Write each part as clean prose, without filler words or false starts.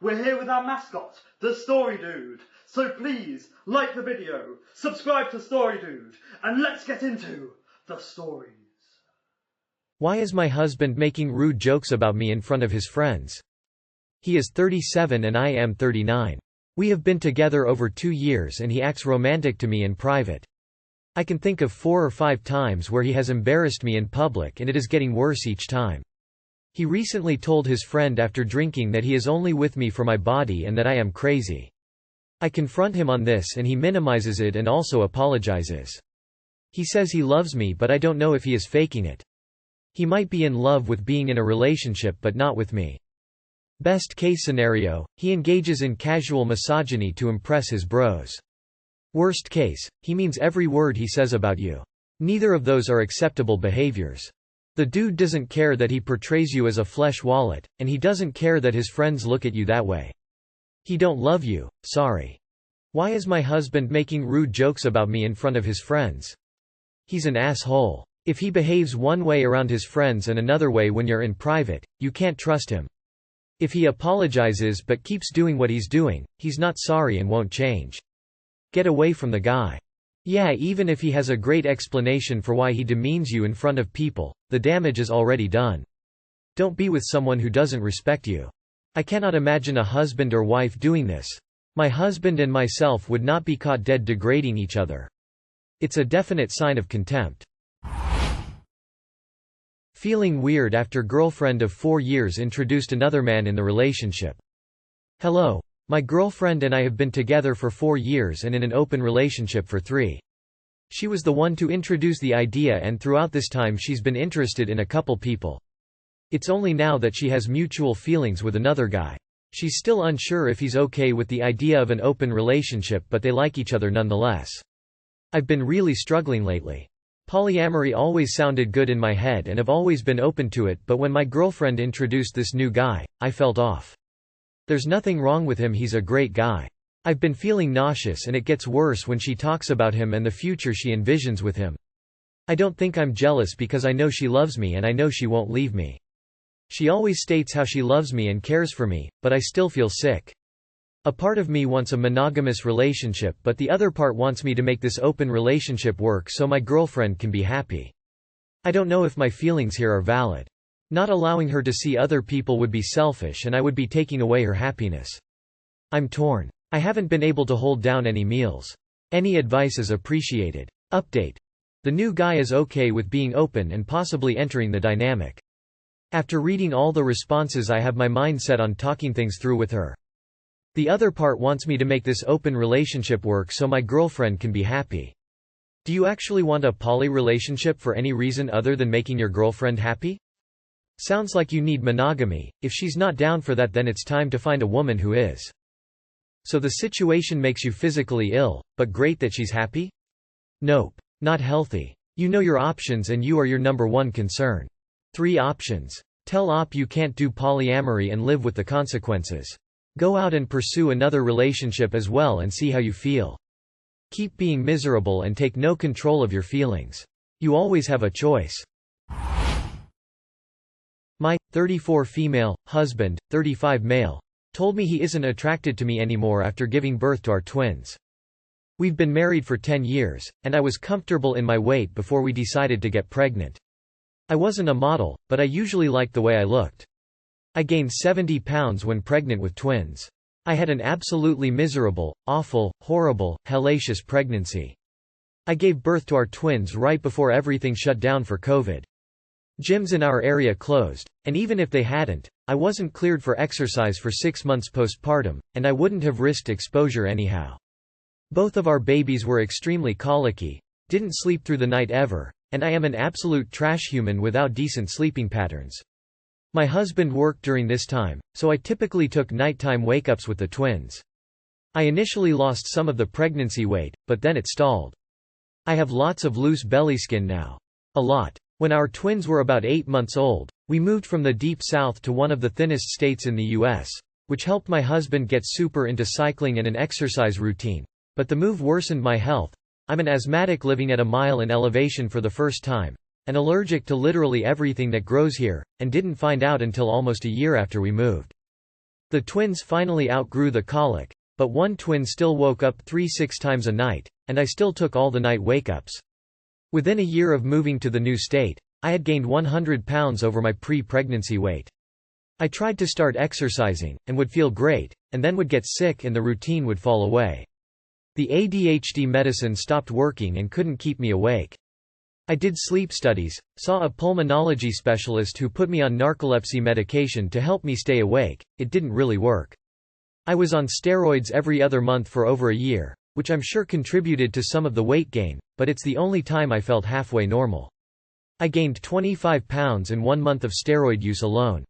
we're here with our mascot, the Story Dude. So please, like the video, subscribe to Story Dude, and let's get into the stories. Why is my husband making rude jokes about me in front of his friends? He is 37 and I am 39. We have been together over 2 years and he acts romantic to me in private. I can think of 4 or 5 times where he has embarrassed me in public and it is getting worse each time. He recently told his friend after drinking that he is only with me for my body and that I am crazy. I confront him on this and he minimizes it and also apologizes. He says he loves me but I don't know if he is faking it. He might be in love with being in a relationship but not with me. Best case scenario, he engages in casual misogyny to impress his bros. Worst case, he means every word he says about you. Neither of those are acceptable behaviors. The dude doesn't care that he portrays you as a flesh wallet, and he doesn't care that his friends look at you that way. He don't love you, sorry. Why is my husband making rude jokes about me in front of his friends? He's an asshole. If he behaves one way around his friends and another way when you're in private, you can't trust him. If he apologizes but keeps doing what he's doing, he's not sorry and won't change. Get away from the guy. Yeah, even if he has a great explanation for why he demeans you in front of people, the damage is already done. Don't be with someone who doesn't respect you. I cannot imagine a husband or wife doing this. My husband and myself would not be caught dead degrading each other. It's a definite sign of contempt. Feeling weird after girlfriend of 4 years introduced another man in the relationship. Hello. My girlfriend and I have been together for 4 years and in an open relationship for 3. She was the one to introduce the idea and throughout this time she's been interested in a couple people. It's only now that she has mutual feelings with another guy. She's still unsure if he's okay with the idea of an open relationship but they like each other nonetheless. I've been really struggling lately. Polyamory always sounded good in my head and I've always been open to it but when my girlfriend introduced this new guy, I felt off. There's nothing wrong with him, he's a great guy. I've been feeling nauseous and it gets worse when she talks about him and the future she envisions with him. I don't think I'm jealous because I know she loves me and I know she won't leave me. She always states how she loves me and cares for me, but I still feel sick. A part of me wants a monogamous relationship but the other part wants me to make this open relationship work so my girlfriend can be happy. I don't know if my feelings here are valid. Not allowing her to see other people would be selfish and I would be taking away her happiness. I'm torn. I haven't been able to hold down any meals. Any advice is appreciated. Update. The new guy is okay with being open and possibly entering the dynamic. After reading all the responses I have my mind set on talking things through with her. The other part wants me to make this open relationship work so my girlfriend can be happy. Do you actually want a poly relationship for any reason other than making your girlfriend happy? Sounds like you need monogamy. If she's not down for that then it's time to find a woman who is. So the situation makes you physically ill, but great that she's happy? Nope. Not healthy. You know your options and you are your number one concern. 3 options. Tell op you can't do polyamory and live with the consequences. Go out and pursue another relationship as well and see how you feel. Keep being miserable and take no control of your feelings. You always have a choice. My 34 female husband, 35 male, told me he isn't attracted to me anymore after giving birth to our twins. We've been married for 10 years, and I was comfortable in my weight before we decided to get pregnant. I wasn't a model, but I usually liked the way I looked. I gained 70 pounds when pregnant with twins. I had an absolutely miserable, awful, horrible, hellacious pregnancy. I gave birth to our twins right before everything shut down for COVID. Gyms in our area closed, and even if they hadn't, I wasn't cleared for exercise for 6 months postpartum, and I wouldn't have risked exposure anyhow. Both of our babies were extremely colicky, didn't sleep through the night ever, and I am an absolute trash human without decent sleeping patterns. My husband worked during this time, so I typically took nighttime wake-ups with the twins. I initially lost some of the pregnancy weight, but then it stalled. I have lots of loose belly skin now. A lot. When our twins were about 8 months old, we moved from the deep south to one of the thinnest states in the US, which helped my husband get super into cycling and an exercise routine. But the move worsened my health. I'm an asthmatic living at a mile in elevation for the first time, and allergic to literally everything that grows here, and didn't find out until almost a year after we moved. The twins finally outgrew the colic, but one twin still woke up 3–6 times a night, and I still took all the night wake-ups. Within a year of moving to the new state, I had gained 100 pounds over my pre-pregnancy weight. I tried to start exercising, and would feel great, and then would get sick and the routine would fall away. The ADHD medicine stopped working and couldn't keep me awake. I did sleep studies, saw a pulmonology specialist who put me on narcolepsy medication to help me stay awake. It didn't really work. I was on steroids every other month for over a year, which I'm sure contributed to some of the weight gain, but it's the only time I felt halfway normal. I gained 25 pounds in 1 month of steroid use alone.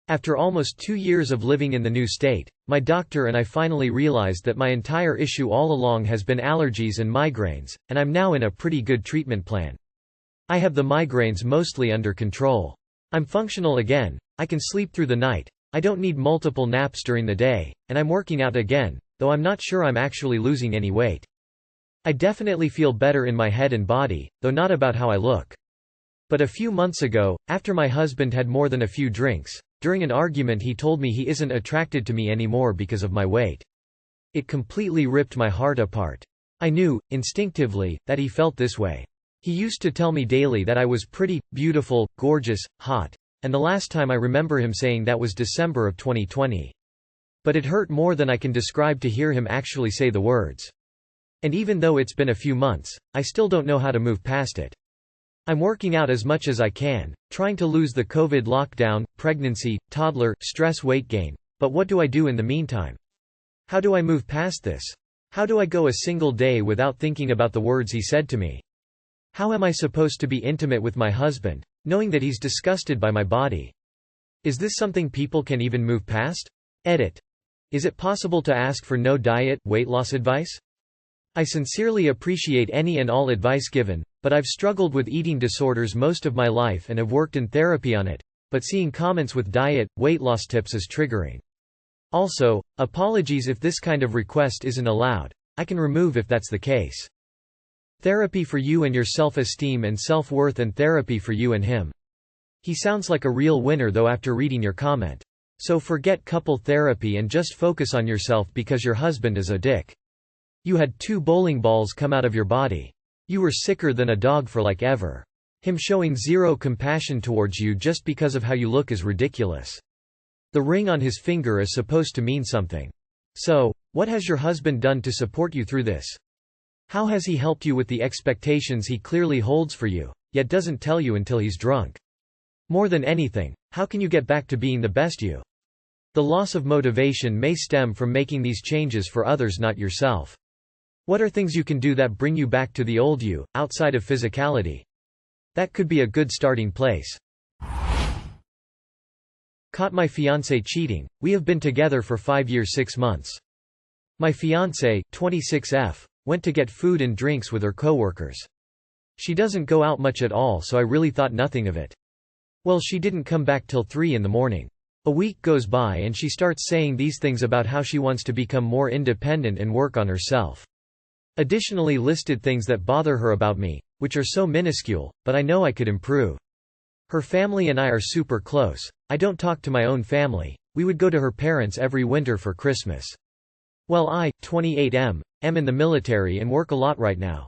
After almost 2 years of living in the new state, my doctor and I finally realized that my entire issue all along has been allergies and migraines, and I'm now in a pretty good treatment plan. I have the migraines mostly under control. I'm functional again, I can sleep through the night, I don't need multiple naps during the day, and I'm working out again, though I'm not sure I'm actually losing any weight. I definitely feel better in my head and body, though not about how I look. But a few months ago, after my husband had more than a few drinks, during an argument he told me he isn't attracted to me anymore because of my weight. It completely ripped my heart apart. I knew, instinctively, that he felt this way. He used to tell me daily that I was pretty, beautiful, gorgeous, hot, and the last time I remember him saying that was December of 2020. But it hurt more than I can describe to hear him actually say the words. And even though it's been a few months, I still don't know how to move past it. I'm working out as much as I can, trying to lose the COVID lockdown, pregnancy, toddler, stress, weight gain, but what do I do in the meantime? How do I move past this? How do I go a single day without thinking about the words he said to me? How am I supposed to be intimate with my husband, knowing that he's disgusted by my body? Is this something people can even move past? Edit. Is it possible to ask for no diet, weight loss advice? I sincerely appreciate any and all advice given, but I've struggled with eating disorders most of my life and have worked in therapy on it, but seeing comments with diet, weight loss tips is triggering. Also, apologies if this kind of request isn't allowed. I can remove if that's the case. Therapy for you and your self-esteem and self-worth, and therapy for you and him. He sounds like a real winner though after reading your comment. So forget couple therapy and just focus on yourself because your husband is a dick. You had 2 bowling balls come out of your body. You were sicker than a dog for like ever. Him showing zero compassion towards you just because of how you look is ridiculous. The ring on his finger is supposed to mean something. So, what has your husband done to support you through this? How has he helped you with the expectations he clearly holds for you, yet doesn't tell you until he's drunk? More than anything, how can you get back to being the best you? The loss of motivation may stem from making these changes for others, not yourself. What are things you can do that bring you back to the old you, outside of physicality? That could be a good starting place. Caught my fiance cheating. We have been together for 5 years 6 months. My fiance, 26F, went to get food and drinks with her coworkers. She doesn't go out much at all, so I really thought nothing of it. Well, she didn't come back till 3 in the morning. A week goes by and she starts saying these things about how she wants to become more independent and work on herself. Additionally listed things that bother her about me, which are so minuscule, but I know I could improve. Her family and I are super close. I don't talk to my own family. We would go to her parents every winter for Christmas. Well, I, 28M, am in the military and work a lot right now.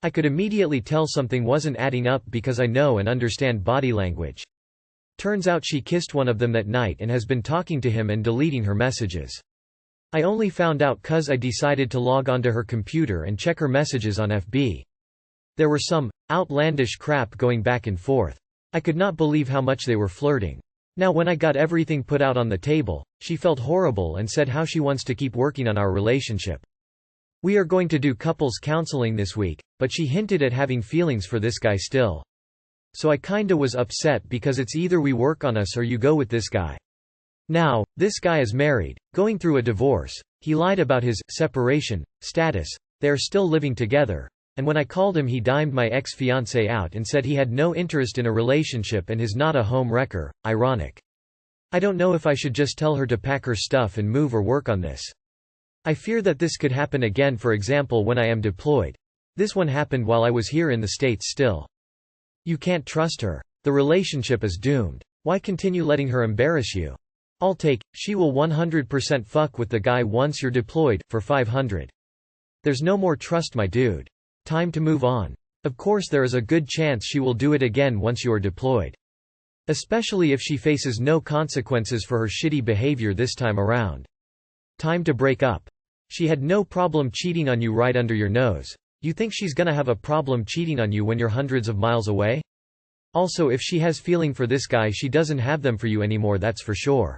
I could immediately tell something wasn't adding up because I know and understand body language. Turns out she kissed one of them that night and has been talking to him and deleting her messages. I only found out 'cause I decided to log onto her computer and check her messages on FB. There were some outlandish crap going back and forth. I could not believe how much they were flirting. Now when I got everything put out on the table, she felt horrible and said how she wants to keep working on our relationship. We are going to do couples counseling this week, but she hinted at having feelings for this guy still. So I kinda was upset because it's either we work on us or you go with this guy. Now, this guy is married, going through a divorce. He lied about his separation status. They are still living together. And when I called him, he dimed my ex-fiancée out and said he had no interest in a relationship and is not a home wrecker. Ironic. I don't know if I should just tell her to pack her stuff and move or work on this. I fear that this could happen again, for example when I am deployed. This one happened while I was here in the States still. You can't trust her. The relationship is doomed. Why continue letting her embarrass you? I'll take, she will 100% fuck with the guy once you're deployed, for 500. There's no more trust, my dude. Time to move on. Of course there is a good chance she will do it again once you are deployed. Especially if she faces no consequences for her shitty behavior this time around. Time to break up. She had no problem cheating on you right under your nose. You think she's gonna have a problem cheating on you when you're hundreds of miles away? Also, if she has feeling for this guy, she doesn't have them for you anymore, that's for sure.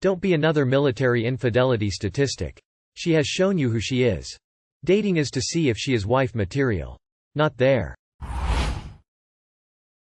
Don't be another military infidelity statistic. She has shown you who she is. Dating is to see if she is wife material. Not there.